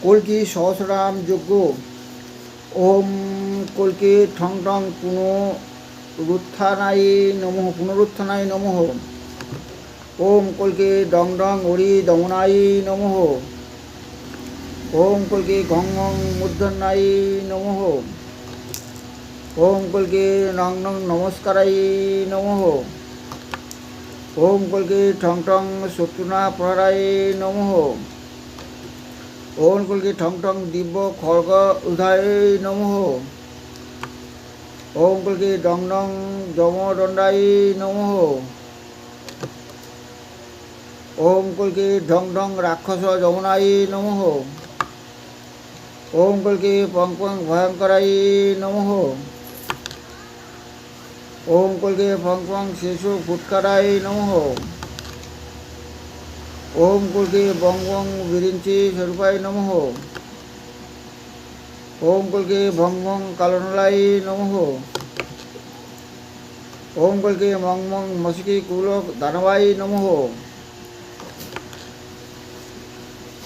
কল্কি সহস্রনাম যজ্ঞ। ওম কল্কি ঠং ঠং পুনরুত্থানায় নমঃ। ওম কল্কি ডং ডং হরি দমনায় নমঃ। ওম কল্কি ঘং ঘং মূর্ধন্যায় নমঃ। ওম কল্কি নং নং নমস্কারায় নমঃ। ওম কল্কি ঠং ঠং শত্রুনা প্রহরায় নমঃ। ওম কল্কি ঠং ঠং দিব্য খড়গ উধায় নমঃ। ওম কল্কি ডং ডং যমদণ্ডায় নমঃ। ওম কল্কি ঢং ঢং রাক্ষস যমুনায় নমঃ। ওম কল্কি পং পং ভয়ঙ্করায় নমঃ। ওম কল্কি পং পং শিশু ফুৎকারায় নমঃ। ওম কল্কি বং বং বিরিঞ্চি স্বরূপায় নমঃ। ওম কল্কি ভং ভং কালনলায় নমঃ। ওম কল্কি মং মং মশকি কুলক দানবায় নমঃ।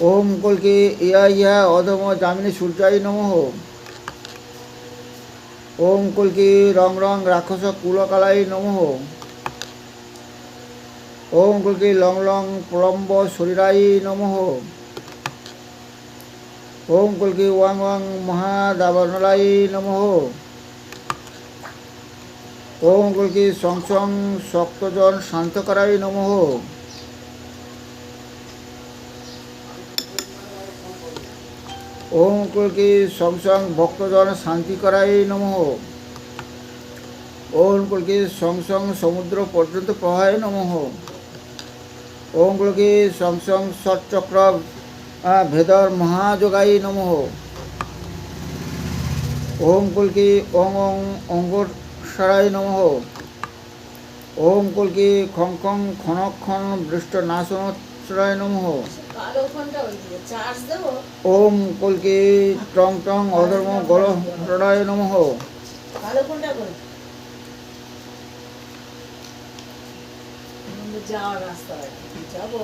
ওম কল্কি ইয়া ইয়া অধম যামিনী সূর্যায় নমঃ। ওম কল্কি রং রং রাক্ষস কুলকালায় নমঃ। ওম কল্কি লং লং প্রলম্ব শরীরায় নমঃ। ওম কল্কি ওয়াং ওয়াং মহাদাবানলায় নমঃ। ওম কল্কি সং সং শক্তজন শান্তকরায় নমঃ। ওম কল্কি সং সং ভক্তজন শান্তিকরায় নমঃ। ওম কল্কি সং সং সমুদ্র পর্যন্ত প্রবাহায় নমঃ। ওম কল্কি সং সং ষটচক্র ভেদর মহাযোগায় নমঃ। ওম কল্কি অং অং অঙ্গসারায় নমঃ। ওম কল্কি খং খং ক্ষণক্ষণ বৃষ্ট নাশনশ্রায় নমঃ। ওম কল্কি টং টং অধর্ম গলহরায় নমঃ। যাওয়ার রাস্তা যাবো।